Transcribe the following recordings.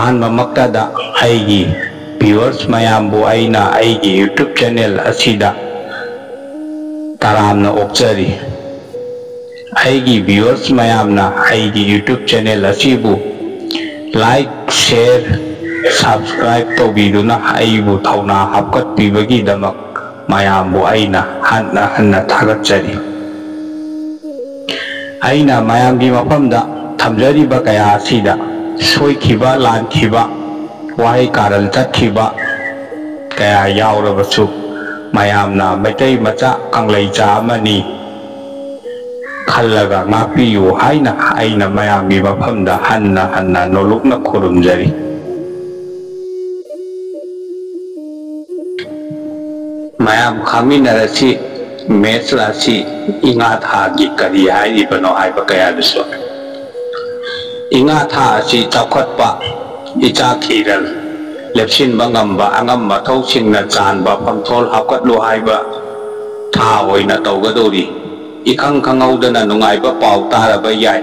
ꯑꯍꯥꯟꯕꯃꯛꯇꯗ ꯑꯩꯒꯤ ꯚ꯭ꯌꯨꯋꯔꯁ ꯃꯌꯥꯝꯕꯨ ꯑꯩꯅ ꯑꯩꯒꯤ ꯌꯨꯇ꯭ꯌꯨꯕ ꯆꯦꯅꯦꯜ ꯑꯁꯤꯗ ꯇꯔꯥꯝꯅ ꯑꯣꯛꯆꯔꯤ꯫ ꯑꯩꯒꯤ ꯚ꯭ꯌꯨꯋꯔꯁ ꯃꯌꯥꯝꯅ ꯑꯩꯒꯤ ꯌꯨꯇ꯭ꯌꯨꯕ ꯆꯦꯅꯦꯜ ꯑꯁꯤꯕꯨ ꯂꯥꯏꯛ, ꯁꯦꯌꯔ, ꯁꯕꯁꯀ꯭ꯔꯥꯏꯕ ꯇꯧꯕꯤꯗꯨꯅ ꯑꯩꯕꯨ ꯊꯧꯅꯥ ꯍꯥꯞꯀꯠꯄꯤꯕꯒꯤꯗꯃꯛ ꯃꯌꯥꯝꯕꯨ ꯑꯩꯅ ꯍꯟꯅ ꯍꯟꯅ ꯊꯥꯒꯠꯆꯔꯤ꯫ ꯑꯩꯅ ꯃꯌꯥꯝꯒꯤ ꯃꯐꯝꯗ ꯊꯝꯖꯔꯤꯕ ꯀꯌా ꯑꯁꯤꯗ ꯁꯣꯏꯈꯤꯕ, ꯂꯥꯟꯈꯤꯕ, ꯋꯥꯍꯩ ꯀꯥꯔꯟ ꯆꯠꯈꯤꯕ ꯀꯌꯥ ꯌꯥꯎꯔꯕꯁꯨ ꯃꯌꯥꯝꯅ ꯃꯩꯇꯩ ꯃꯆꯥ ꯀꯪꯂꯩꯆꯥ ꯑꯃꯅꯤ ꯈꯜꯂꯒ ꯉꯥꯛꯄꯤꯌꯨ ꯍꯥꯏꯅ ꯑꯩꯅ ꯃꯌꯥꯝꯒꯤ ꯃꯐꯝꯗ ꯍꯟꯅ ꯍꯟꯅ ꯅꯣꯂꯨꯛꯅ ꯈꯨꯔꯨꯝꯖꯔꯤ꯫ ꯃꯌꯥꯝ ꯈꯪꯃꯤꯟꯅꯔꯁꯤ ꯃꯦꯠꯁ ꯑꯁꯤ ꯏꯉꯥ ꯊꯥꯒꯤ ꯀꯔꯤ ꯍꯥꯏꯔꯤꯕꯅꯣ ꯍꯥꯏꯕ ꯀꯌꯥꯗꯨꯁꯨ꯫ ꯏꯉꯥ ꯊꯥ ꯑꯁꯤ ꯆꯥꯎꯈꯠꯄ, ꯏꯆꯥ ꯈꯤꯔꯜ ꯂꯦꯞꯁꯤꯟꯕ ꯉꯝꯕ, ꯑꯉꯝ ꯃꯊꯧꯁꯤꯡꯅ ꯆꯥꯟꯕ ꯄꯝꯊꯣꯜ ꯍꯥꯞꯀꯠꯂꯨ ꯍꯥꯏꯕ ꯊꯥ ꯑꯣꯏꯅ ꯇꯧꯒꯗꯧꯔꯤ꯫ ꯏꯈꯪ ꯈꯪꯍꯧꯗꯅ ꯅꯨꯡꯉꯥꯏꯕ ꯄꯥꯎ ꯇꯥꯔꯕ ꯌꯥꯏ,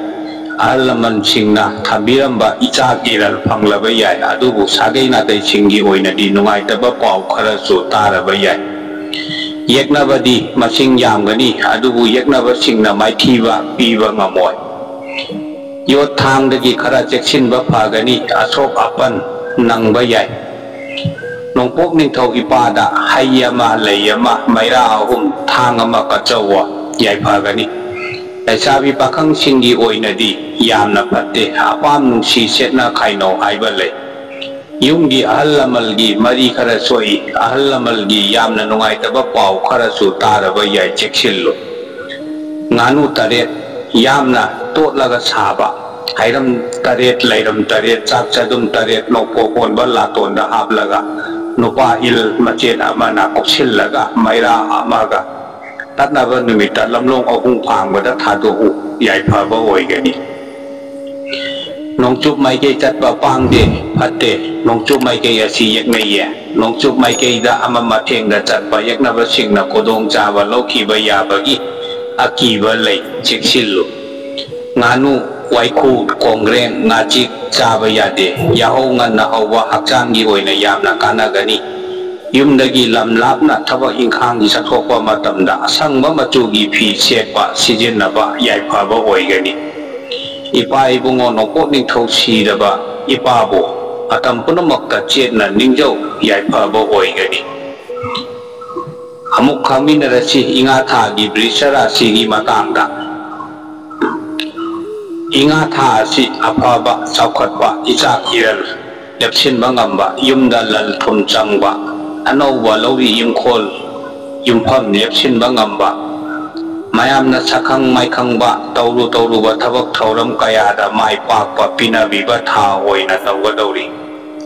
ꯑꯍꯜ ꯂꯃꯟꯁꯤꯡꯅ ꯊꯝꯕꯤꯔꯝꯕ ꯏꯆꯥ ꯏꯔꯜ ꯐꯪꯂꯕ ꯌꯥꯏ, ꯑꯗꯨꯕꯨ ꯁꯥꯒꯩ ꯅꯥꯇꯩꯁꯤꯡꯒꯤ ꯑꯣꯏꯅꯗꯤ ꯅꯨꯡꯉꯥꯏꯇꯕ ꯄꯥꯎ ꯈꯔꯁꯨ ꯇꯥꯔꯕ ꯌꯥꯏ꯫ ꯌꯦꯛꯅꯕꯗꯤ ꯃꯁꯤꯡ ꯌꯥꯝꯒꯅꯤ, ꯑꯗꯨꯕꯨ ꯌꯦꯛꯅꯕꯁꯤꯡꯅ ꯃꯥꯏꯊꯤꯕ ꯄꯤꯕ ꯉꯝꯃꯣꯏ꯫ ꯌꯣꯠ ꯊꯥꯡꯗꯒꯤ ꯈꯔ ꯆꯦꯛꯁꯤꯟꯕ ꯐꯒꯅꯤ, ꯑꯁꯣꯛ ꯑꯄꯟ ꯅꯪꯕ ꯌꯥꯏ꯫ ꯅꯣꯡꯄꯣꯛ ꯅꯤꯡꯊꯧ ꯏꯄꯥꯗ ꯍꯩ ꯑꯃ, ꯂꯩ ꯑꯃ, ꯃꯩꯔꯥ ꯑꯍꯨꯝ, ꯊꯥꯡ ꯑꯃ ꯀꯠꯆꯧꯋ ꯌꯥꯏꯐꯒꯅꯤ꯫ ꯂꯩꯁꯥꯕꯤ ꯄꯥꯈꯪꯁꯤꯡꯒꯤ ꯑꯣꯏꯅꯗꯤ ꯌꯥꯝꯅ ꯐꯠꯇꯦ, ꯑꯄꯥꯝ ꯅꯨꯡꯁꯤ ꯁꯦꯠꯅ ꯈꯥꯏꯅꯧ ꯍꯥꯏꯕ ꯂꯩ꯫ ꯌꯨꯝꯒꯤ ꯑꯍꯜ ꯂꯃꯜꯒꯤ ꯃꯔꯤ ꯈꯔ ꯁꯣꯛꯏ, ꯑꯍꯜ ꯂꯃꯜꯒꯤ ꯌꯥꯝꯅ ꯅꯨꯡꯉꯥꯏꯇꯕ ꯄꯥꯎ ꯈꯔꯁꯨ ꯇꯥꯔꯕ ꯌꯥꯏ, ꯆꯦꯛꯁꯤꯜꯂꯨ꯫ ꯉꯥꯅꯨ 8 ꯌꯥꯝꯅ ꯇꯣꯠꯂꯒ ꯁꯥꯕ, ꯍꯩꯔꯝ 8, ꯂꯩꯔꯝ 8, ꯆꯥꯛ ꯆꯗꯨꯝ 8 ꯅꯣꯡꯄꯣꯛ ꯑꯣꯟꯕ ꯂꯥꯇꯣꯟꯗ ꯍꯥꯞꯂꯒ ꯅꯨꯄꯥ ꯏꯜ ꯃꯆꯦꯠ ꯑꯃꯅ ꯀꯨꯞꯁꯤꯜꯂꯒ ꯃꯩꯔꯥ ꯑꯃꯒ ꯇꯠꯅꯕ ꯅꯨꯃꯤꯠꯇ ꯂꯝꯂꯣꯡ 3 ꯐꯥꯡꯕꯗ ꯊꯥꯗꯣꯛꯎ ꯌꯥꯏꯐꯕ ꯑꯣꯏꯒꯅꯤ꯫ ꯅꯣꯡꯆꯨꯞ ꯃꯥꯏꯀꯩ ꯆꯠꯄ ꯄꯥꯡꯗꯦ, ꯐꯠꯇꯦ, ꯅꯣꯡꯆꯨꯞ ꯃꯥꯏꯀꯩ ꯑꯁꯤ ꯌꯦꯛꯅꯩꯌꯦ꯫ ꯅꯣꯡꯆꯨꯞ ꯃꯥꯏꯀꯩꯗ ꯑꯃ ꯃꯊꯦꯡꯗ ꯆꯠꯄ ꯌꯦꯛꯅꯕꯁꯤꯡꯅ ꯈꯨꯗꯣꯡꯆꯥꯕ ꯂꯧꯈꯤꯕ ꯌꯥꯕꯒꯤ ꯑꯀꯤꯕ ꯂꯩ, ꯆꯦꯛꯁꯤꯜꯂꯨ꯫ ꯉꯥꯅꯨ, ꯋꯥꯏꯈꯨ, ꯀꯣꯡꯒ꯭ꯔꯦꯡ, ꯉꯥꯆꯤꯛ ꯆꯥꯕ ꯌꯥꯗꯦ꯫ ꯌꯥꯍꯧ ꯉꯟꯅ ꯍꯧꯕ ꯍꯛꯆꯥꯡꯒꯤ ꯑꯣꯏꯅ ꯌꯥꯝꯅ ꯀꯥꯟꯅꯒꯅꯤ꯫ ꯌꯨꯝꯗꯒꯤ ꯂꯝ ꯂꯥꯞꯅ ꯊꯕꯛ ꯏꯪꯈꯥꯡꯒꯤ ꯆꯠꯊꯣꯛꯄ ꯃꯇꯝꯗ ꯑꯁꯪꯕ ꯃꯆꯨꯒꯤ ꯐꯤ ꯁꯦꯠꯄ ꯁꯤꯖꯤꯟꯅꯕ ꯌꯥꯏꯐꯕ ꯑꯣꯏꯒꯅꯤ꯫ ꯏꯄꯥ ꯏꯕꯨꯡꯉꯣ ꯅꯣꯡꯄꯣꯛ ꯅꯤꯡꯊꯧ ꯁꯤꯔꯕ ꯏꯄꯥꯕꯨ ꯃꯇꯝ ꯄꯨꯝꯅꯃꯛꯇ ꯆꯦꯠꯅ ꯅꯤꯡꯖꯧ ꯌꯥꯏꯐꯕ ꯑꯣꯏꯒꯅꯤ꯫ ꯑꯃꯨꯛ ꯈꯪꯃꯤꯟꯅꯔꯁꯤ ꯏꯉꯥ ꯊꯥꯒꯤ ꯕ꯭ꯔꯤꯁ ꯔꯥꯁꯤꯒꯤ ꯃꯇꯥꯡꯗ꯫ ꯏꯉꯥ ꯊꯥ ꯑꯁꯤ ꯑꯐꯕ, ꯆꯥꯎꯈꯠꯄ, ꯏꯆꯥ ꯏꯔꯜ ꯂꯦꯞꯁꯤꯟꯕ ꯉꯝꯕ, ꯌꯨꯝꯗ ꯂꯟ ꯊꯨꯝ ꯆꯪꯕ, ꯑꯅꯧꯕ ꯂꯧꯔꯤ ꯌꯨꯝꯈꯣꯜ ꯌꯨꯝꯐꯝ ꯂꯦꯞꯁꯤꯟꯕ ꯉꯝꯕ, ꯃꯌꯥꯝꯅ ꯁꯛꯈꯪ ꯃꯥꯏꯈꯪꯕ, ꯇꯧꯔꯨꯕ ꯊꯕꯛ ꯊꯧꯔꯝ ꯀꯌꯥꯗ ꯃꯥꯏ ꯄꯥꯛꯄ ꯄꯤꯅꯕꯤꯕ ꯊꯥ ꯑꯣꯏꯅ ꯇꯧꯒꯗꯧꯔꯤ꯫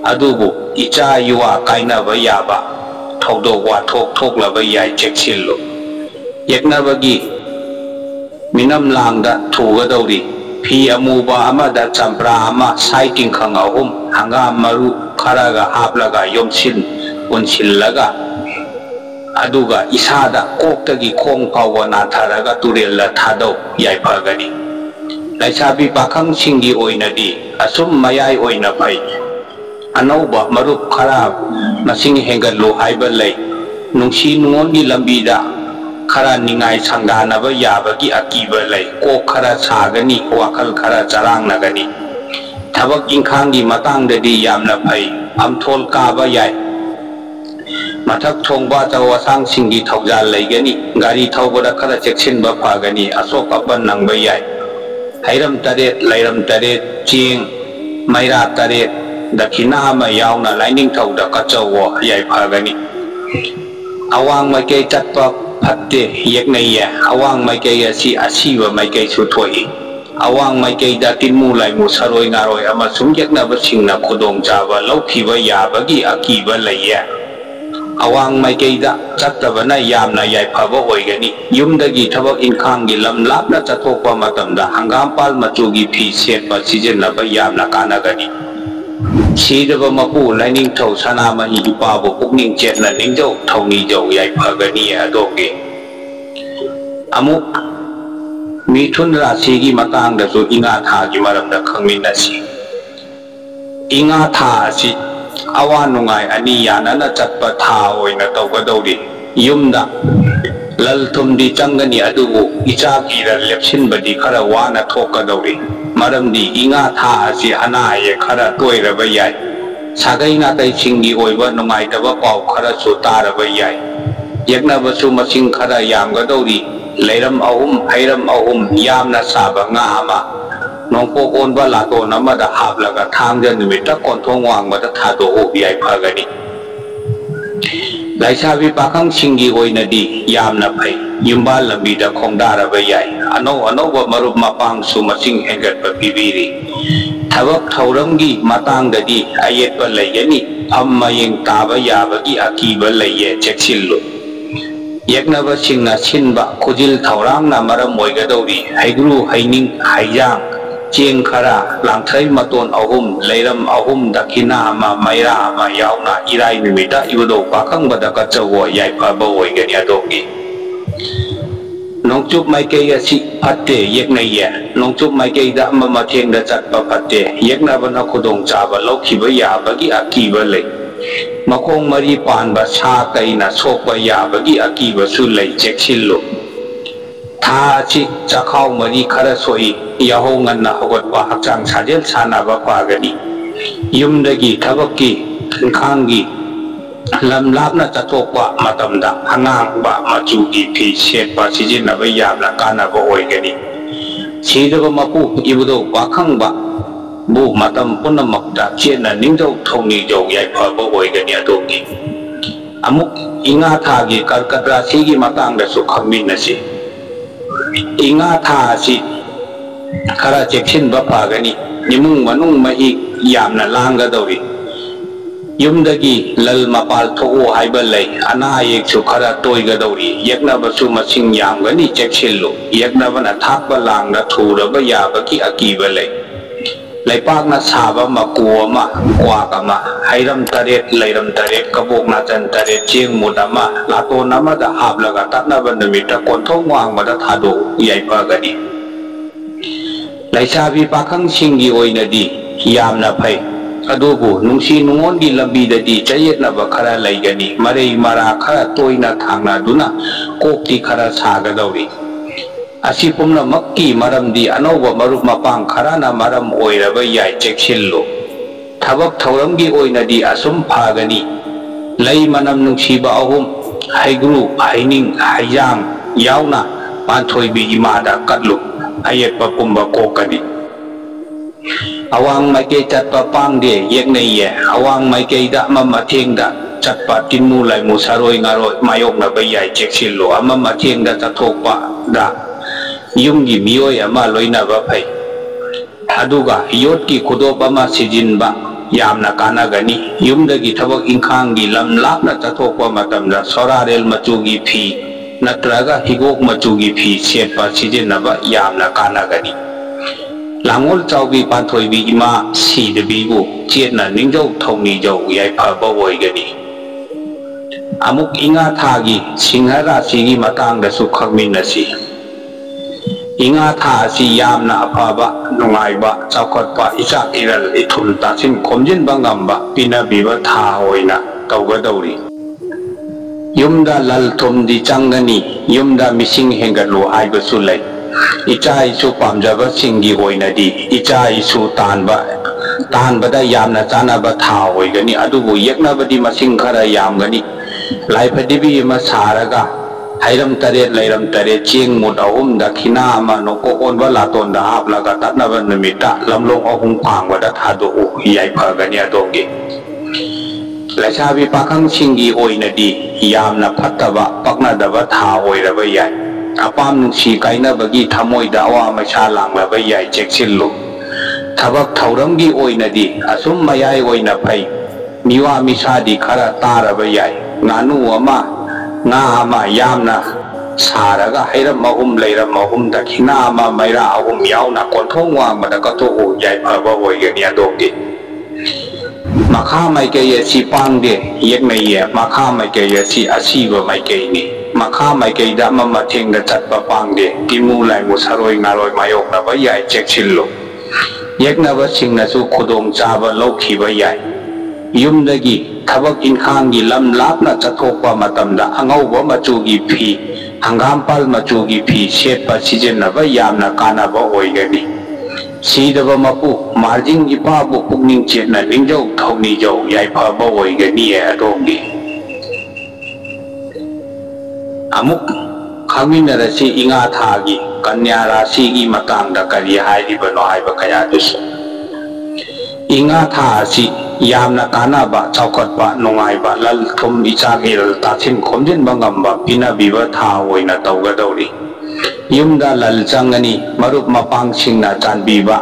ꯑꯗꯨꯕꯨ ꯏꯆꯥ ꯏꯋꯥ ꯀꯥꯏꯅꯕ ꯌꯥꯕ ꯊꯧꯗꯣꯛ ꯋꯥꯊꯣꯛ ꯊꯣꯛꯂꯕ ꯌꯥꯏ, ꯆꯦꯛꯁꯤꯜꯂꯨ꯫ ꯌꯦꯛꯅꯕꯒꯤ ꯃꯤꯅꯝꯂꯥꯡꯗ ꯊꯨꯒꯗꯧꯔꯤ꯫ ꯐꯤ ꯑꯃꯨꯕ ꯑꯃꯗ ꯆꯝꯄ꯭ꯔꯥ ꯑꯃ, ꯁꯥꯏ ꯇꯤꯡꯈꯪ 3, ꯍꯪꯒꯥꯝ ꯃꯔꯨ ꯈꯔꯒ ꯍꯥꯞꯂꯒ ꯄꯨꯟꯁꯤꯜꯂꯒ ꯑꯗꯨꯒ ꯏꯁꯥꯗ ꯀꯣꯛꯇꯒꯤ ꯈꯣꯡ ꯐꯥꯎꯕ ꯅꯥꯊꯔꯒ ꯇꯨꯔꯦꯜꯗ ꯊꯥꯗꯧ ꯌꯥꯏꯐꯒꯅꯤ꯫ ꯂꯩꯁꯥꯕꯤ ꯄꯥꯈꯪꯁꯤꯡꯒꯤ ꯑꯣꯏꯅꯗꯤ ꯑꯁꯨꯝ ꯃꯌꯥꯏ ꯑꯣꯏꯅ ꯐꯩ꯫ ꯑꯅꯧꯕ ꯃꯔꯨꯞ ꯈꯔ ꯃꯁꯤꯡ ꯍꯦꯟꯒꯠꯂꯨ ꯍꯥꯏꯕ ꯂꯩ꯫ ꯅꯨꯡꯁꯤ ꯅꯨꯡꯉꯣꯟꯒꯤ ꯂꯝꯕꯤꯗ ꯈꯔ ꯅꯤꯡꯉꯥꯏ ꯁꯪꯗꯥꯅꯕ ꯌꯥꯕꯒꯤ ꯑꯀꯤꯕ ꯂꯩ꯫ ꯀꯣꯛꯈꯔ ꯁꯥꯒꯅꯤ, ꯋꯥꯈꯜꯈꯔ ꯆꯔꯥꯡꯅꯒꯅꯤ꯫ ꯊꯕꯛ ꯏꯪꯈꯥꯡꯒꯤ ꯃꯇꯥꯡꯗꯗꯤ ꯌꯥꯝꯅ ꯐꯩ, ꯐꯝꯊꯣꯜ ꯀꯥꯕ ꯌꯥꯏ꯫ ꯃꯊꯛ ꯊꯣꯡꯕ ꯑꯆꯧ ꯑꯁꯥꯡꯁꯤꯡꯒꯤ ꯊꯧꯖꯥꯜ ꯂꯩꯒꯅꯤ꯫ ꯒꯥꯔꯤ ꯊꯧꯕꯗꯈꯔ ꯆꯦꯛꯁꯤꯟꯕ ꯐꯒꯅꯤ, ꯑꯁꯣꯛ ꯑꯄꯟ ꯅꯪꯕ ꯌꯥꯏ꯫ ꯍꯩꯔꯝ 8, ꯂꯩꯔꯝ 8, ꯆꯦꯡ, ꯃꯩꯔꯥ 8, ꯗꯈꯤꯅꯥ ꯑꯃ ꯌꯥꯎꯅ ꯂꯥꯏꯅꯤꯡꯊꯧꯗ ꯀꯠꯆꯧꯋ ꯌꯥꯏꯐꯒꯅꯤ꯫ ꯑꯋꯥꯡ ꯃꯥꯏꯀꯩ ꯆꯠꯄ ꯐꯠꯇꯦ, ꯌꯦꯛꯅꯩꯌꯦ꯫ ꯑꯋꯥꯡ ꯃꯥꯏꯀꯩ ꯑꯁꯤ ꯑꯁꯤꯕ ꯃꯥꯏꯀꯩꯁꯨ ꯊꯣꯛꯏ꯫ ꯑꯋꯥꯡ ꯃꯥꯏꯀꯩꯗ ꯇꯤꯟꯃꯨ ꯂꯥꯏꯃꯨ, ꯁꯔꯣꯏ ꯉꯥꯔꯣꯏ ꯑꯃꯁꯨꯡ ꯌꯦꯛꯅꯕꯁꯤꯡꯅ ꯈꯨꯗꯣꯡꯆꯥꯕ ꯂꯧꯈꯤꯕ ꯌꯥꯕꯒꯤ ꯑꯀꯤꯕ ꯂꯩꯌꯦ꯫ ꯑꯋꯥꯡ ꯃꯥꯏꯀꯩꯗ ꯆꯠꯇꯕꯅ ꯌꯥꯝꯅ ꯌꯥꯏꯐꯕ ꯑꯣꯏꯒꯅꯤ꯫ ꯌꯨꯝꯗꯒꯤ ꯊꯕꯛ ꯏꯪꯈꯥꯡꯒꯤ ꯂꯝ ꯂꯥꯞꯅ ꯆꯠꯊꯣꯛꯄ ꯃꯇꯝꯗ ꯍꯪꯒꯥꯝꯄꯥꯜ ꯃꯆꯨꯒꯤ ꯐꯤ ꯁꯦꯠꯄ ꯁꯤꯖꯤꯟꯅꯕ ꯌꯥꯝꯅ ꯀꯥꯟꯅꯒꯅꯤ꯫ ꯁꯤꯔꯕ ꯃꯄꯨ ꯂꯥꯏꯅꯤꯡꯊꯧ ꯁꯅꯥꯃꯍꯤ ꯏꯄꯥꯕꯨ ꯄꯨꯛꯅꯤꯡ ꯆꯦꯠꯅ ꯅꯤꯡꯖꯧ ꯊꯧꯅꯤꯖꯧ ꯌꯥꯏꯐꯒꯅꯤ ꯑꯗꯣꯝꯒꯤ꯫ ꯑꯃꯨꯛ ꯃꯤꯊꯨꯟ ꯔꯥꯁꯤꯒꯤ ꯃꯇꯥꯡꯗꯁꯨ ꯏꯉꯥ ꯊꯥꯒꯤ ꯃꯔꯝꯗ ꯈꯪꯃꯤꯟꯅꯁꯤ꯫ Inga tha si awa nungai ani yanana chatpa tha oina tawgadori yumda lal thumdi changani adubu icha kira lepsin badi khara wana thokadori maramdi inga tha si ana ye khara toiraba yai sagai na tai singi oiba nungai taba pau khara su taraba yai yakna basu masing khara yamgadori leiram ahum yamna saba nga ama nongpo konba lato namada hablaga thangja numita konthong wangmada thado obiyai phagani laisabi pakang singi oinadi yamna phai yumba lambida khongdaraba yai anova marup mapang su masing hengatpa pibiri thabak thauramgi matangdadi ayetpa laigani amma yeng taba yabagi akiba laiye cheksillu yaknaba singna sinba khujil thaurangna maram oigadori haigru haining haijang Jeng khara langthai maton ahum leiram ahum dakina ama maira ama yauna irai numita ibudo pakang badaka chawo yai phaba oigani adogi nongchup maikei asi phatte yeknai ye nongchup maikei da ama matheng da chatpa phatte yekna bana khudong chaba lokhiba yabagi akiba lei makong mari panba sa kaina sokba yabagi akiba su lei cheksillo tha chi chakhau mari khara soi yaho nganna hogotpa hakchang sajel sanaba phagani yumdagi thabakki khangi lam lapna chathokpa matamda hangang ba machugi phi setpa sijinaba yamna kanaba oigani sidaba mapu ibudo wakhang ba bu matam punamakta chena ningdau thongni jog yai phaba oigani adogi amuk inga thagi karkatra sigi matangda su khangminasi inga tha si khara cheksin ba phagani nimung manung mahi yamna langgadori yumdagi lal mapal thogo haiba lei ana yek su khara toigadori yakna basu masing yamgani cheksillu yakna bana thakba langda thuraba yabaki akiba lei laipakna saba makuama kwakama hairam taret leiram taret kabokna chan taret cheng mudama lato namada hablaga tatnaba numita konthong wangmada thado yai phagani laisabi pakhang singi oinadi yamna phai adubu nungsi nungondi lambidadi chayetnaba khara laigani marei mara khara toina thangna duna kokti khara sagadori asi pumna makki maramdi anova marup mapang kharana maram oiraba yai cheksillo thabak thauramgi oinadi asum phagani lei manam nungsiba ahum haigru haining haijang yauna panthoibi imada katlu ayetpa pumba kokani awang maike chatpa pangde yeknai ye awang maike da mamathengda chatpa tinmu lai musaroi ngaroi mayokna ba yai cheksillo ama mathengda chathokpa da yumgi miyoi ama loinaba phai aduga yotki khudop ama sijinba yamna kanagani yumdagi thabak ingkhanggi lam lapna chathokpa matamda sorarel machugi phi natraga higok machugi phi setpa sijinaba yamna kanagani langol chaubi panthoibi ima sidabibu chetna ningjau thongni jau yai phaba oigani amuk inga thagi singhara sigi matangda su khangminasi inga tha si yamna aphaba nungaiba chaukhatpa ichak iral ithul tasin khomjin bangamba pinabiba tha oina tawgadori yumda lal thumdi changani yumda mising hengatlu haibasu lai icha isu pamjaba singi oinadi icha isu tanbada yamna chanaba tha oigani adubu yeknabadi masing khara yamgani laifadibi ma saraga hairam taret leiram taret cheng mut ahum dakhina ama noko onba laton da hablaga tatnaba numita lamlong ahum phangwada thado yai phagani adogi laisabi pakhang singi oinadi yamna phattaba paknadaba tha oiraba yai apam nungsi kainabagi thamoida awa maisa langlaba yai cheksillu thabak thauramgi oinadi asum mayai oina phai miwa misadi khara taraba yai nganu ama nga ama yamna saraga hairam ahum leiram ahum dakhina ama maira ahum yauna konthong wangmada katho yai phaba oigani adogi makha maikei asi pangde yeknai ye makha maikei asi asiba maikei ni makha maikei da mama thengda chatpa pangde timu lai musaroi ngaroi mayokna ba yai cheksillo ꯌꯦꯛꯅꯕꯁꯤꯡꯅꯁꯨ ꯈꯨꯗꯣꯡꯆꯥꯕ ꯂꯧꯈꯤꯕ ꯌꯥꯏ꯫ ꯌꯨꯝꯗꯒꯤ ꯊꯕꯛ ꯏꯟꯈꯥꯡꯒꯤ ꯂꯝ ꯂꯥꯞꯅ ꯆꯠꯊꯣꯛꯄ ꯃꯇꯝꯗ ꯑꯉꯧꯕ ꯃꯆꯨꯒꯤ ꯐꯤ, ꯍꯪꯒꯥꯝꯄꯥꯜ ꯃꯆꯨꯒꯤ ꯐꯤ ꯁꯦꯠꯄ ꯁꯤꯖꯤꯟꯅꯕ ꯌꯥꯝꯅ ꯀꯥꯟꯅꯕ ꯑꯣꯏꯒꯅꯤ꯫ ꯁꯤꯗꯕ ꯃꯄꯨ ꯃꯥꯔꯖꯤꯡ ꯏꯄꯥꯕꯨ ꯄꯨꯛꯅꯤꯡ ꯆꯦꯠꯅ ꯅꯤꯡꯖꯧ ꯊꯧꯅꯤꯖꯧ ꯌꯥꯏꯐꯕ ꯑꯣꯏꯒꯅꯤꯌꯦ ꯑꯗꯣꯝꯒꯤ꯫ ꯑꯃꯨꯛ ꯈꯪꯃꯤꯟꯅꯔꯁꯤ ꯏꯉꯥ ꯊꯥꯒꯤ ꯀꯟꯌꯥ ꯔꯥశꯤꯒꯤ ꯃꯇꯥꯡꯗ ꯀꯔꯤ ꯍꯥꯏꯔꯤꯕꯅꯣ ꯍꯥꯏꯕ ꯀꯌꯥꯗꯨꯁꯨ꯫ ꯏꯉꯥ ꯊꯥ ꯑꯁꯤ ꯌꯥꯝꯅ ꯀꯥꯟꯅꯕ, ꯆꯥꯎꯈꯠꯄ, ꯅꯨꯡꯉꯥꯏꯕ, ꯂꯜ ꯊꯨꯝ ꯏꯆꯥꯛ ꯏꯔꯜ ꯇꯥꯁꯤꯟ ꯈꯣꯝꯖꯤꯟꯕ ꯉꯝꯕ ꯄꯤꯅꯕꯤꯕ ꯊꯥ ꯑꯣꯏꯅ ꯇꯧꯒꯗꯧꯔꯤ꯫ ꯌꯨꯝꯗ ꯂꯜ ꯆꯪꯒꯅꯤ, ꯃꯔꯨꯞ ꯃꯄꯥꯡꯁꯤꯡꯅ ꯆꯥꯟꯕꯤꯕ,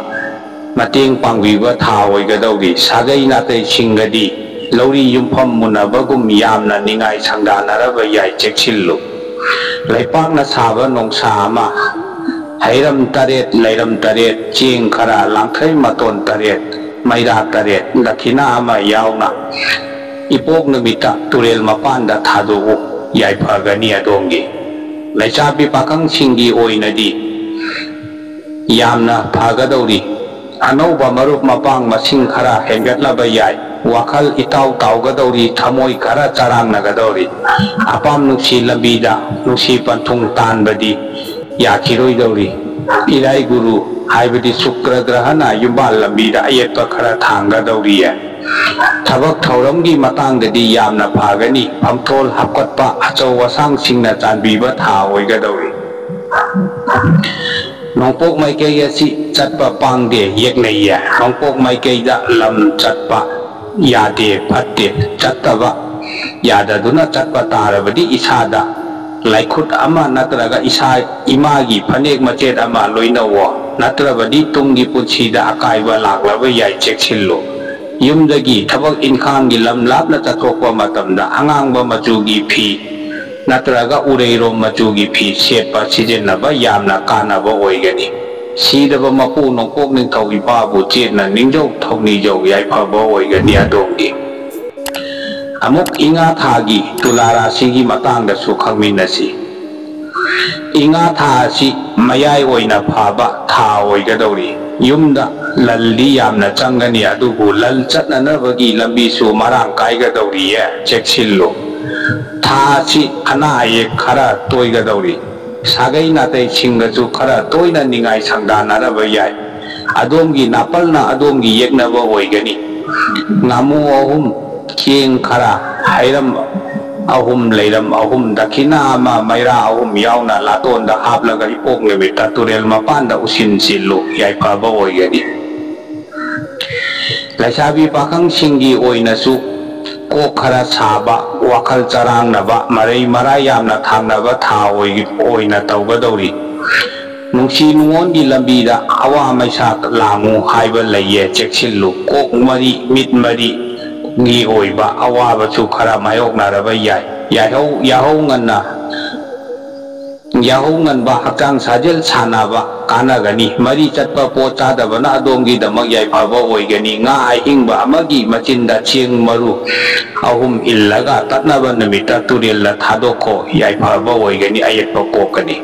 ꯃꯇꯦꯡ ꯄꯥꯡꯕꯤꯕ ꯊꯥ ꯑꯣꯏꯒꯗꯧꯔꯤ꯫ ꯁꯥꯒꯩ ꯅꯥꯇꯩꯁꯤꯡꯒꯗꯤ ꯂꯧꯔꯤ ꯌꯨꯝꯐꯝ ꯃꯨꯟꯅꯕꯒꯨꯝ ꯌꯥꯝꯅ ꯅꯤꯡꯉꯥꯏ ꯁꯪꯗꯥꯅꯔꯕ ꯌꯥꯏ, ꯆꯦꯛꯁꯤꯜꯂꯨ꯫ ꯂꯩꯄꯥꯛꯅ ꯁꯥꯕ ꯅꯣꯡꯁꯥ ꯑꯃ, ꯍꯩꯔꯝ 8 ꯂꯩꯔꯝ 8, ꯆꯦꯡ ꯈꯔ, ꯂꯥꯡꯊ꯭ꯔꯩ ꯃꯇꯣꯟ 8, ꯃꯩꯔꯥ 8, ꯗꯈꯤꯅꯥ ꯑꯃ ꯌꯥꯎꯅ ꯏꯄꯣꯛ ꯅꯨꯃꯤꯠꯇ ꯇꯨꯔꯦꯜ ꯃꯄꯥꯟꯗ ꯊꯥꯗꯣꯛꯎ, ꯌꯥꯏꯐꯒꯅꯤ ꯑꯗꯣꯝꯒꯤ꯫ ꯂꯩꯁꯥꯕꯤ ꯄꯥꯈꯪꯁꯤꯡꯒꯤ ꯑꯣꯏꯅꯗꯤ ꯌꯥꯝꯅ ꯐꯒꯗꯧꯔꯤ꯫ ꯑꯅꯧꯕ ꯃꯔꯨꯞ ꯃꯄꯥꯡ ꯃꯁꯤꯡ ꯈꯔ ꯍꯦꯟꯒꯠꯂꯕ ꯌꯥꯏ꯫ ꯋꯥꯈꯜ ꯏꯇꯥꯎ ꯇꯥꯎꯒꯗꯧꯔꯤ, ꯊꯃꯣꯏ ꯈꯔ ꯆꯔꯥꯡꯅꯒꯗꯧꯔꯤ꯫ ꯑꯄꯥꯝ ꯅꯨꯡꯁꯤ ꯂꯝꯕꯤꯗ ꯅꯨꯡꯁꯤ ꯄꯟꯊꯨꯡ ꯇꯥꯟꯕꯗꯤ ꯌꯥꯈꯤꯔꯣꯏꯗꯧꯔꯤ꯫ ꯏꯔꯥꯏ ꯒꯨꯔꯨ ꯍꯥꯏꯕꯗꯤ ꯁꯨꯀ꯭ꯔ ꯒ꯭ꯔꯍꯅ ꯌꯨꯝꯕꯥꯜ ꯂꯝꯕꯤꯗ ꯑꯌꯦꯠꯄ ꯈꯔ ꯊꯥꯡꯒꯗꯧꯔꯤꯌꯦ꯫ ꯊꯕꯛ ꯊꯧꯔꯝꯒꯤ ꯃꯇꯥꯡꯗꯗꯤ ꯌꯥꯝꯅ ꯐꯒꯅꯤ꯫ ꯐꯝꯊꯣꯜ ꯍꯥꯞꯀꯠꯄ, ꯑꯆꯧ ꯑꯁꯥꯡꯁꯤꯡꯅ ꯆꯥꯟꯕꯤꯕ ꯊꯥ ꯑꯣꯏꯒꯗꯧꯔꯤ꯫ ꯅꯣꯡꯄꯣꯛ ꯃꯥꯏꯀꯩ ꯑꯁꯤ ꯆꯠꯄ ꯄꯥꯡꯗꯦ, ꯌꯦꯛꯅꯩꯌꯦ꯫ ꯅꯣꯡꯄꯣꯛ ꯃꯥꯏꯀꯩꯗ ꯂꯝ ꯆꯠꯄ ꯌꯥꯗꯦ, ꯐꯠꯇꯦ꯫ ꯆꯠꯇꯕ ꯌꯥꯗꯗꯨꯅ ꯆꯠꯄ ꯇꯥꯔꯕꯗꯤ ꯏꯁꯥꯗ ꯂꯥꯏꯈꯨꯠ ꯑꯃ ꯅꯠꯇ꯭ꯔꯒ ꯏꯃꯥꯒꯤ ꯐꯅꯦꯛ ꯃꯆꯦꯠ ꯑꯃ ꯂꯣꯏꯅꯧꯋꯣ, ꯅꯠꯇ꯭ꯔꯕꯗꯤ ꯇꯨꯡꯒꯤ ꯄꯨꯟꯁꯤꯗ ꯑꯀꯥꯏꯕ ꯂꯥꯛꯂꯕ ꯌꯥꯏ, ꯆꯦꯛꯁꯤꯜꯂꯨ꯫ ꯌꯨꯝꯗꯒꯤ ꯊꯕꯛ ꯏꯟꯈꯥꯡꯒꯤ ꯂꯝ ꯂꯥꯞꯅ ꯆꯠꯊꯣꯛꯄ ꯃꯇꯝꯗ ꯑꯉꯥꯡꯕ ꯃꯆꯨꯒꯤ ꯐꯤ ꯅꯠꯇ꯭ꯔꯒ ꯎꯔꯩꯔꯣꯝ ꯃꯆꯨꯒꯤ ꯐꯤ ꯁꯦꯠꯄ ꯁꯤꯖꯤꯟꯅꯕ ꯌꯥꯝꯅ ꯀꯥꯟꯅꯕ ꯑꯣꯏꯒꯅꯤ꯫ ꯁꯤꯗꯕ ꯃꯄꯨ ꯅꯣꯡꯄꯣꯛ ꯅꯤꯡꯊꯧ ꯏꯄꯥꯕꯨ ꯆꯦꯠꯅ ꯅꯤꯡꯖꯧ ꯊꯧꯅꯤꯖꯧ ꯌꯥꯏꯐꯕ ꯑꯣꯏꯒꯅꯤ ꯑꯗꯣꯝꯒꯤ꯫ ꯑꯃꯨꯛ ꯏꯉꯥ ꯊꯥꯒꯤ ꯇꯨꯂꯥ ꯔꯥశꯤꯒꯤ ꯃꯇꯥꯡꯗꯁꯨ ꯈꯪꯃꯤꯟꯅꯁꯤ꯫ ꯏꯉꯥ ꯊꯥ ꯑꯁꯤ ꯃꯌꯥꯏ ꯑꯣꯏꯅ ꯐꯕ ꯊꯥ ꯑꯣꯏꯒꯗꯧꯔꯤ꯫ ꯌꯨꯝꯗ ꯂꯜꯗꯤ ꯌꯥꯝꯅ ꯆꯪꯒꯅꯤ, ꯑꯗꯨꯕꯨ ꯂꯜ ꯆꯠꯅꯅꯕꯒꯤ ꯂꯝꯕꯤꯁꯨ ꯃꯔꯥꯡ ꯀꯥꯏꯒꯗꯧꯔꯤꯌꯦ, ꯆꯦꯛꯁꯤꯜꯂꯨ꯫ ꯊꯥ ꯑꯁꯤ ꯑꯅꯥ ꯑꯌꯦꯛ ꯈꯔ ꯇꯣꯏꯒꯗꯧꯔꯤ꯫ ꯁꯥꯒꯩ ꯅꯥꯇꯩꯁꯤꯡꯒꯁꯨ ꯈꯔ ꯇꯣꯏꯅ ꯅꯤꯡꯉꯥꯏ ꯁꯪꯗꯥꯅꯔꯕ ꯌꯥꯏ꯫ ꯑꯗꯣꯝꯒꯤ ꯅꯥꯄꯜꯅ ꯑꯗꯣꯝꯒꯤ ꯌꯦꯛꯅꯕ ꯑꯣꯏꯒꯅꯤ꯫ ꯉꯥꯃꯨ 3, ꯆꯦꯡ ꯈꯔ, ꯍꯩꯔꯝ 3 ꯂꯩꯔꯝ 3, ꯗꯈꯤꯅꯥ ꯑꯃ, ꯃꯩꯔꯥ 3 ꯌꯥꯎꯅ ꯂꯥꯇꯣꯟꯗ ꯍꯥꯞꯂꯒ ꯏꯄꯣꯛ ꯅꯨꯃꯤꯠꯇ ꯇꯨꯔꯦꯜ ꯃꯄꯥꯟꯗ ꯎꯁꯤꯟꯁꯤꯜꯂꯨ, ꯌꯥꯏꯐꯕ ꯑꯣꯏꯒꯅꯤ꯫ ꯂꯩꯁꯥꯕꯤ ꯄꯥꯈꯪꯁꯤꯡꯒꯤ ꯑꯣꯏꯅꯁꯨ ꯀꯣꯛ ꯈꯔ ꯁꯥꯕ, ꯋꯥꯈꯜ ꯆꯔꯥꯡꯅꯕ, ꯃꯔꯩ ꯃꯔꯥ ꯌꯥꯝꯅ ꯊꯥꯡꯅꯕ ꯊꯥ ꯑꯣꯏꯅ ꯇꯧꯒꯗꯧꯔꯤ꯫ ꯅꯨꯡꯁꯤ ꯅꯨꯡꯉꯣꯟꯒꯤ ꯂꯝꯕꯤꯗ ꯑꯋꯥ ꯃꯩꯁꯥ ꯂꯥꯡꯉꯨ ꯍꯥꯏꯕ ꯂꯩꯌꯦ, ꯆꯦꯛꯁꯤꯜꯂꯨ꯫ ꯀꯣꯛ ꯃꯔꯤ, ꯃꯤꯠ ꯃꯔꯤꯒꯤ ꯑꯣꯏꯕ ꯑꯋꯥꯕꯁꯨ ꯈꯔ ꯃꯥꯌꯣꯛꯅꯔꯕ ꯌꯥꯏ꯫ ꯌꯥꯍꯧ ꯉꯟꯕ, ꯍꯛꯆꯥꯡ ꯁꯥꯖꯦꯜ ꯁꯥꯟꯅꯕ ꯀꯥꯟꯅꯒꯅꯤ꯫ ꯃꯔꯤ ꯆꯠꯄ ꯄꯣꯠ ꯆꯥꯗꯕꯅ ꯑꯗꯣꯝꯒꯤꯗꯃꯛ ꯌꯥꯏꯐꯕ ꯑꯣꯏꯒꯅꯤ꯫ ꯉꯥ ꯑꯍꯤꯡꯕ ꯑꯃꯒꯤ ꯃꯆꯤꯟꯗ ꯆꯦꯡ ꯃꯔꯨ 3 ꯏꯜꯂꯒ ꯇꯠꯅꯕ ꯅꯨꯃꯤꯠꯇ ꯇꯨꯔꯦꯜꯗ ꯊꯥꯗꯣꯛꯈꯣ, ꯌꯥꯏꯐꯕ ꯑꯣꯏꯒꯅꯤ, ꯑꯌꯦꯠꯄ ꯀꯣꯛꯀꯅꯤ꯫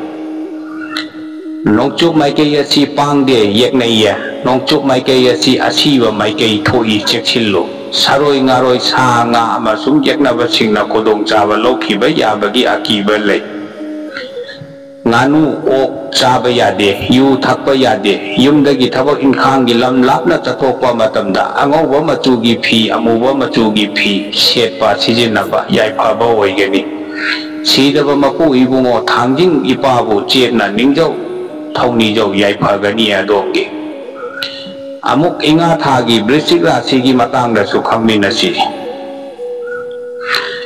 ꯅꯣꯡꯆꯨꯞ ꯃꯥꯏꯀꯩ ꯑꯁꯤ ꯄꯥꯡꯗꯦ, ꯌꯦꯛꯅꯩꯌꯦ꯫ ꯅꯣꯡꯆꯨꯞ ꯃꯥꯏꯀꯩ ꯑꯁꯤ ꯑꯁꯤꯕ ꯃꯥꯏꯀꯩ ꯊꯣꯛꯏ, ꯆꯦꯛꯁꯤꯜꯂꯨ꯫ ꯁꯥꯔꯣꯏ ꯉꯥꯔꯣꯏ, ꯁꯥ ꯉꯥ ꯑꯃꯁꯨꯡ ꯌꯦꯛꯅꯕꯁꯤꯡꯅ ꯈꯨꯗꯣꯡꯆꯥꯕ ꯂꯧꯈꯤꯕ ꯌꯥꯕꯒꯤ ꯑꯀꯤꯕ ꯂꯩ꯫ ꯉꯥꯅꯨ, ꯑꯣꯛ ꯆꯥꯕ ꯌꯥꯗꯦ, ꯌꯨ ꯊꯛꯄ ꯌꯥꯗꯦ꯫ ꯌꯨꯝꯗꯒꯤ ꯊꯕꯛ ꯏꯟꯈꯥꯡꯒꯤ ꯂꯝ ꯂꯥꯞꯅ ꯆꯠꯊꯣꯛꯄ ꯃꯇꯝꯗ ꯑꯉꯧꯕ ꯃꯆꯨꯒꯤ ꯐꯤ, ꯑꯃꯨꯕ ꯃꯆꯨꯒꯤ ꯐꯤ ꯁꯦꯠꯄ ꯁꯤꯖꯤꯟꯅꯕ ꯌꯥꯏꯐꯕ ꯑꯣꯏꯒꯅꯤ꯫ ꯁꯤꯗꯕ ꯃꯄꯨ ꯏꯕꯨꯡꯉꯣ ꯊꯥꯡꯖꯤꯡ ꯏꯄꯥꯕꯨ ꯆꯦꯠꯅ ꯅꯤꯡꯖꯧ ꯊꯧꯅꯤꯖꯧ ꯌꯥꯏꯐꯒꯅꯤ ꯑꯗꯣꯝꯒꯤ꯫ ꯑꯃꯨꯛ ꯏꯉꯥ ꯊꯥꯒꯤ ꯕ꯭ꯔꯤꯁꯆꯤꯛ ꯔꯥశꯤꯒꯤ ꯃꯇꯥꯡꯗꯁꯨ ꯈꯪꯃꯤꯟꯅꯁꯤ꯫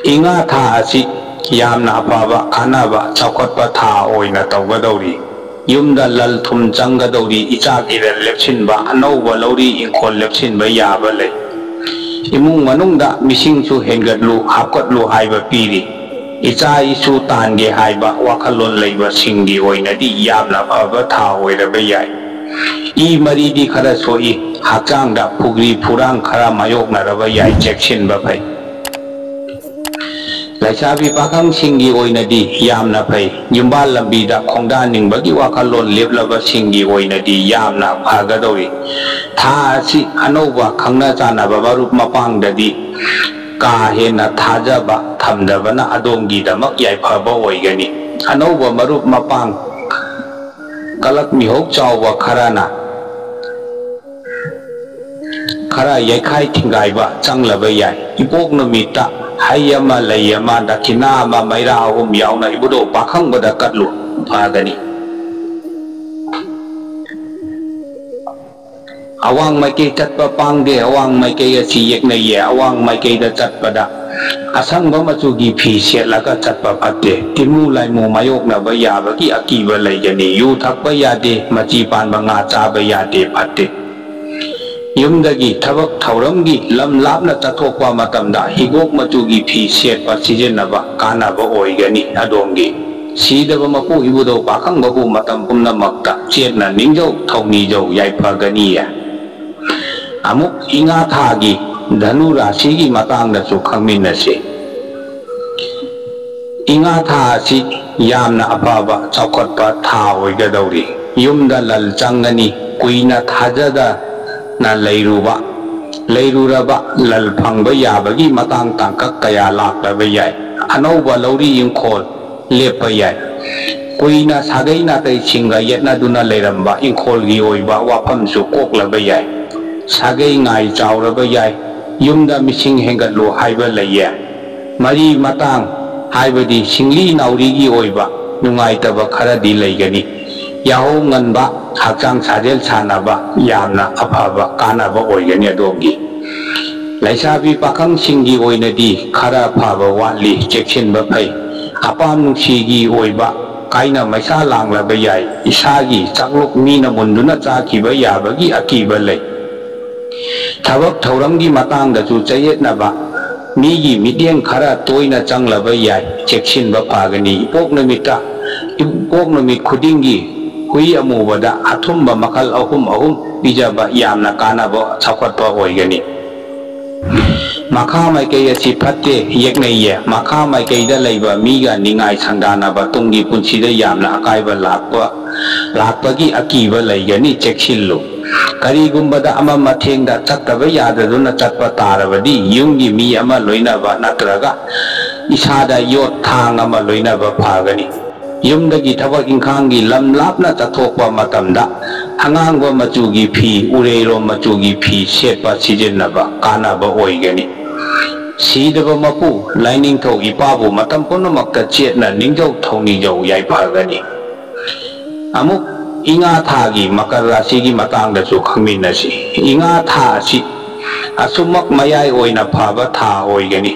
ꯏꯉꯥ ꯊꯥ ꯑꯁꯤ ꯌꯥꯝꯅ ꯑꯐꯕ, ꯀꯥꯟꯅꯕ, ꯆꯥꯎꯈꯠꯄ ꯊꯥ ꯑꯣꯏꯅ ꯇꯧꯒꯗꯧꯔꯤ꯫ ꯌꯨꯝꯗ ꯂꯜ ꯊꯨꯝ ꯆꯪꯒꯗꯧꯔꯤ, ꯏꯆꯥꯛ ꯏꯔꯜ ꯂꯦꯞꯁꯤꯟꯕ, ꯑꯅꯧꯕ ꯂꯧꯔꯤ ꯏꯪꯈꯣꯜ ꯂꯦꯞꯁꯤꯟꯕ ꯌꯥꯕ ꯂꯩ꯫ ꯏꯃꯨꯡ ꯃꯅꯨꯡꯗ ꯃꯤꯁꯤꯡꯁꯨ ꯍꯦꯟꯒꯠꯂꯨ, ꯍꯥꯞꯀꯠꯂꯨ ꯍꯥꯏꯕ ꯄꯤꯔꯤ꯫ ꯏꯆꯥ ꯏꯁꯨ ꯇꯥꯟꯒꯦ ꯍꯥꯏꯕ ꯋꯥꯈꯜꯂꯣꯟ ꯂꯩꯕꯁꯤꯡꯒꯤ ꯑꯣꯏꯅꯗꯤ ꯌꯥꯝꯅ ꯐꯕ ꯊꯥ ꯑꯣꯏꯔꯕ ꯌꯥꯏ꯫ ꯏ ꯃꯔꯤꯗꯤ ꯈꯔ ꯁꯣꯛꯏ, ꯍꯛꯆꯥꯡꯗ ꯐꯨꯒ꯭ꯔꯤ ꯐꯨꯔꯥꯡ ꯈꯔ ꯃꯥꯌꯣꯛꯅꯔꯕ ꯌꯥꯏ, ꯆꯦꯛꯁꯤꯟꯕ ꯐꯩ꯫ ꯂꯩꯁꯥꯕꯤ ꯄꯥꯈꯪꯁꯤꯡꯒꯤ ꯑꯣꯏꯅꯗꯤ ꯌꯥꯝꯅ ꯐꯩ ꯌꯨꯝꯕꯥꯜ ꯂꯝꯕꯤꯗ ꯈꯣꯡꯗꯥꯅꯤꯡꯕꯒꯤ ꯋꯥꯈꯜꯂꯣꯟ ꯂꯦꯞꯂꯕꯁꯤꯡꯒꯤ ꯑꯣꯏꯅꯗꯤ ꯌꯥꯝꯅ ꯐꯒꯗꯧꯔꯤ ꯊꯥ ꯑꯁꯤ ꯑꯅꯧꯕ ꯈꯪꯅ ꯆꯥꯟꯅꯕ ꯃꯔꯨꯞ ꯃꯄꯥꯡꯗꯗꯤ ꯀꯥ ꯍꯦꯟꯅ ꯊꯥꯖꯕ ꯊꯝꯗꯕꯅ ꯑꯗꯣꯝꯒꯤꯗꯃꯛ ꯌꯥꯏꯐꯕ ꯑꯣꯏꯒꯅꯤ ꯑꯅꯧꯕ ꯃꯔꯨꯞ ꯃꯄꯥꯡ ꯀꯂꯛ ꯃꯤꯍꯧ ꯆꯥꯎꯕ खरा यखाई थिंगाइबा चंगलबा याय इपोक नुमिता हई अमा लई अमा दक्षिणा अमा मैरा अहुम यावना इबुदो पाखंगबदा कटलु फागनी अवांग मैके चटपा पांगदे अवांग मैके अछि यकनये अवांग मैके दा चटपदा असंगबा मचुगी फी सेटलागा चटपा फते तिमु लाइमु मायोकनाबा याबगी अकीबा लैगनी यु थकबा यादे मची पानबा nga चाबा यादे फते युमदगी थबक थौरमगी लम लापना चथोकवा मतमदा हिगोक मचुगी फी सेटपा सिजेनबा कानाबा ओइगनी अदोंगी सीदबा मपु इबुदो पाखंगबु मतम पुमनमक्ता चेतना निंजौ थौनीजौ याइफगनीया अमुक इंगा थागी धनु राशिगी मतांगदसु खंगमिनसे इंगा था असि यामना अफाबा चौखटपा था ओइगदौरी युमदा लल चंगनी कुइना थाजदा ना लैरुरबा लल फंगबा याबगी मतांग तांकक कया लाक्लबा याय अनौबा लौरी इंखोल लेपा याय कुइना सागै नातै सिंगा यत्नादुना लैरंबा इंखोलगी ओइबा वाफमसु कोक्लबा याय सागै ngai चावरबा याय युमदा मिसिंग हेंगतलो हाइबा लैये मरी मतांग हाइबदी सिंगली नाउरीगी ओइबा नुंगाइतबा खरदी लैगनी याहो ngनबा हक्चांग साजेल सानाबा यामना अफाबा कानाबा ओइगनी अदोंगी लैसाबी पाखंग सिंगी ओइनदी खरा फाबा वाली चेक्सिनबा फै अपाम नुसीगी ओइबा काइना मैसा लांगलबा याय इसागी चाकलुक मीना मुंदुना चाखिबा याबगी अकीबा लै थबक थौरमगी मतांगदसु चयेतनबा मीगी मिटियंग खरा तोइना चंगलबा याय चेक्सिनबा फागनी इपोक नुमित खुदिंगी हुई अमुबदा अथुंबा मखल अहुम पिजबा यामना कानाबा चौखटपा ओइगनी मखा माइकई अछि फत्ते यकनैये मखा माइकईदा लैबा मीगा निंगाई संदानाबा तुंगी पुंसीदा यामना अकाइबा लाकपगी अकीबा लैगनी चेक्सिल्लु करीगुंबदा अमा मथेंगदा चत्तबा याददुना चत्पा तारबदी युंगी मी अमा लोइनबा नत्रगा इसादा योट थांग अमा लोइनबा फागनी युमदगी थबक इंखांगी लम लापना चथोकपा मतमदा हंगांगबा मचुगी फी उरेरो मचुगी फी सेटपा सिजेनबा कानाबा ओइगनी सीदबा मपु लाइनिंगथौ इपाबु मतम पुनमक्ता चेतना निंजौ थौनीजौ याइफगनी अमुक इंगा थागी मकर राशिगी मतांगदसु खंगमिनसी इंगा था असि असुमक मयाय ओइना फाबा था ओइगनी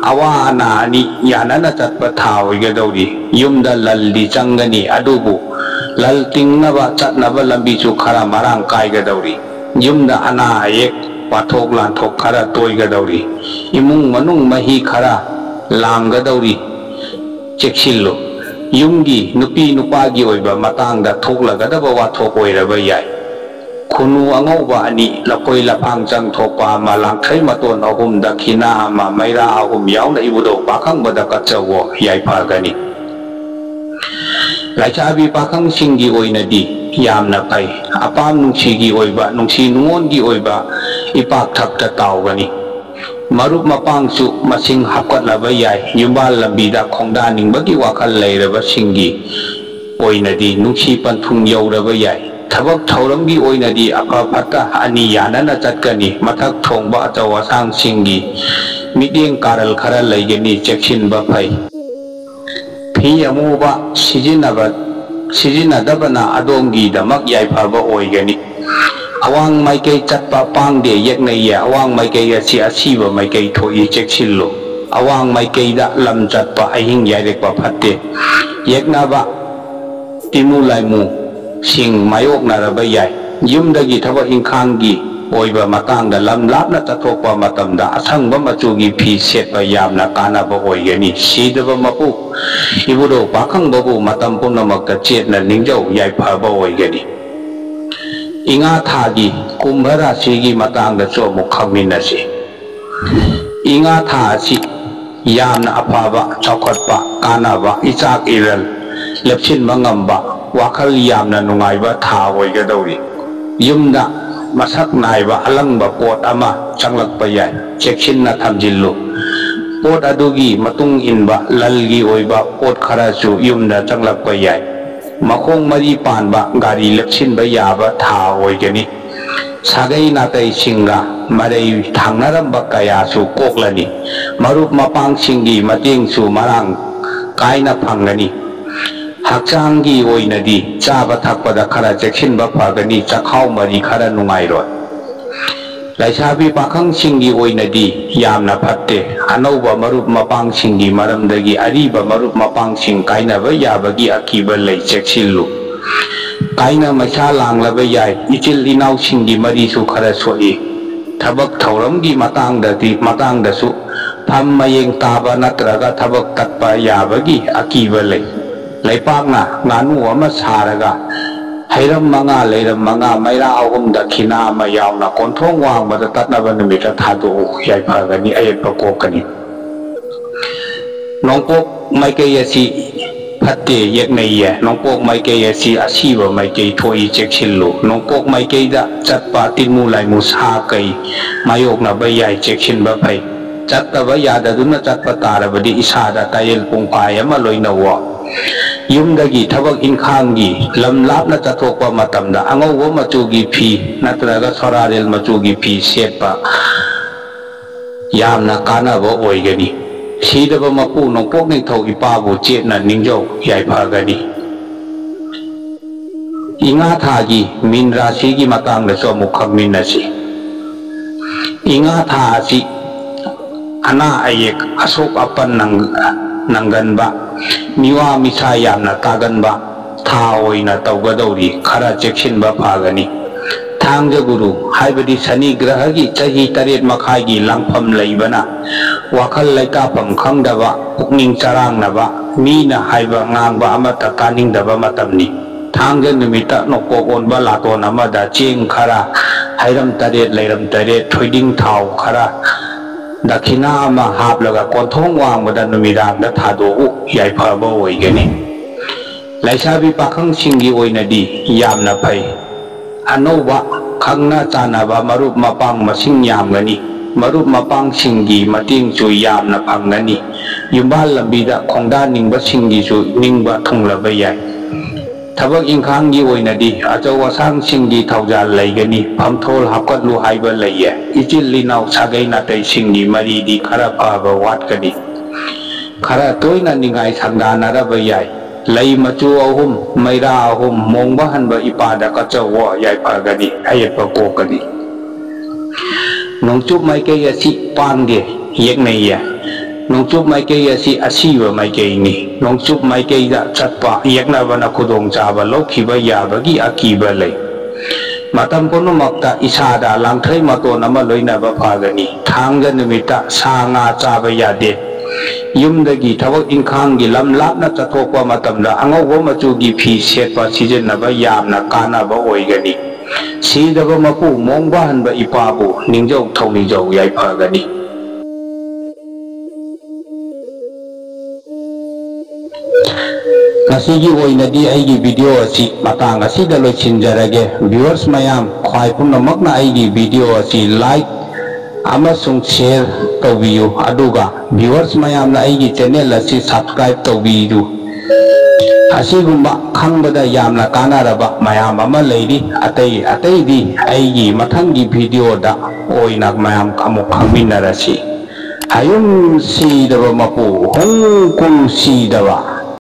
अवा अना अनि यानना चटपा था ओइगदौरी युमदा लल्दी चंगनी अदुबु लल तिंगनबा चटनबा लंबीसु खरा मरांग कायगदौरी युमदा अना एक वाथोक लांथोक खरा तोइगदौरी इमुंग मनुंग मही खरा लांगदौरी चेक्सिल्लो युमगी नुपी नुपागी ओइबा मतांगदा थोकलगदबा वाथोक ओइरबा याय खुनु अंगौबा अनि लकोई लफांग चंग थोपा मा लांगथै मतोन अहुम दक्षिणा मा मैरा अहुम यावना इबुदो पाखंगबदा कचवो याइफगनी लाइसाबी पाखंग सिंगी ओइनदी यामना फै अपाम नुंसीगी ओइबा नुंसी नुंगोनगी ओइबा इपाक थक्ता तावगनी मरुप मपांगसु मसिंग हापकटलबा याय युम्बाल लंबीदा खोंदानिंगबगी वाखल लैरबा सिंगी ओइनदी नुंसी पंथुंग यौरबा याय थबक थौरमगी ओइनदी अफा फत्ता अनि यानना चटकनी मथक थोंबा अचौ असांग सिंगी मिटियंग कारल खरा लैगनी चेक्सिनबा फै फी अमुबा सिजिनदबना अदोंगीदमक याइफबा ओइगनी अवांग माइकई चटपा पांगदे यकनैये अवांग माइकई असि असीबा माइकई थोई चेक्सिल्लो अवांग माइकईदा लम चटपा अहिंग याइरेकपा फत्ते यकनबा तिमु लाइमु सिंग मायोकनारबा याय युमदगी थबक इंखांगी ओइबा मतांगदा लम लापना चथोकपा मतमदा असंगबा मचुगी फी सेटपा यामना कानाबा ओइगनी सीदबा मपु इबुदो पाखंगबबु मतम पुनमक्ता चेतना निंजौ याइफबा ओइगनी इंगा थागी कुंभ राशिगी मतांगदा चोमु खंगमिनसी इंगा था असि yamna afaba chaukhotpa kanaba ichak iral lepchinba ngamba wakhal yamna nungaiba tha oigadori yumda masak naiba alangba pot ama changlakpa yai chekhinna thamjillu pot adugi matung inba lalgi oiba pot kharachu yumda changlakpa yai makhong mari panba gari lepchinba yaba tha oigani sagai natai singa marei thangnaramba kayasu koklani marup mapang singi mating su marang kaina phangani hakchangi oinadi chaba thakpada khara chekhinba phagani chakhau mari khara nungairoi laisabi pakhang singi oinadi yamna phatte anauba marup mapang singi maramdagi ariba marup mapang sing kainaba yabagi akiba lei cheksillu kaina maisa langlaba yai ichil inau singi mari su khara soi thabak thauramgi matangdasu pham mayeng taba natraga thabak tatpa yabagi akiba lei laipakna nganu ama saraga hairam manga leiram manga maira ahumda khina ama yauna konthong wangbada tatnaba numita thadu yai phagani ayetpa kokani nongpok maikei asi phatte yeknaiye nongpok maikei asi asiba maikei thoi cheksillu nongpok maikei da chatpa tinmu laimu sa kai mayokna bayai cheksinba phai chattaba yadaduna chatpa tarabadi isada tayel pungpai ama loinawa yumdagi thabak inkhangi lam lapna chathokpa matamda angauwa machugi phi natraga sorarel machugi phi setpa yamna kanaba oigani sidaba mapu nongpok ningthau ipabu chetna ningjau yai phagani inga thagi min rasigi matangda so amuk khangminasi inga tha asi ana ayek asok apan nangganba miwa misa yamna taganba tha oina tawgadori khara cheksinba phagani thangja guru haibadi sani grahagi chahi taret makhai langpham leibana wakhal laikapam khangdaba pukning charangnaba mina haiba ngangba amata kaningdaba matamni thangja numita nokpok onba laton amada cheng khara hairam taret leiram taret thoiding thau khara dakhina ama haplaga konthong wangbada numidangda thadu yai phaba oigani laisabi pakhang singi oinadi yamna phai anauba khangna chanaba marup mapang masing yamgani marup mapang singi mating chu yamna phangani yumbal lambida khongda ningba singi chu ningba thunglaba yai thabak ingkhanggi oinadi achau wasang singi thaujal leigani phamthol hapkatlu haiba leiye ichil linau sagai natai singi maridi khara phaba watkani khara toina ningai sangdanaraba yai lei machu ahum maira ahum mongba hanba ipada kachawa yai phagani ayetpa kokani nongchup maikei asi pange yeknaiya nongchup maikei asi asiba maikei ni nongchup maikei da chatpa yeknabana khudong chaba lokhiba yabagi akiba lei matam punumakta isada langthai maton ama loinaba phagani thangja numita sa nga chaba yade yumdagi thabak ingkhanggi lam lapna chathokpa matamda angauwa machugi phi setpa sijenaba yamna kanaba oigani sidaba mapu mongba hanba ipabu ningjau thonijau yai phagani ngasigi oinadi aigi video asi matang asida loichinjarage viewers mayam khwai punamakna aigi video asi like amasung share tawbiyu aduga viewers mayamna aigi channel asi subscribe tawbiyu asigumba khangbada yamna kanaraba mayam ama leiri atai di aigi mathangi video da oina mayam amuk khangminarasi hayum sidaba mapu hong kung sidaba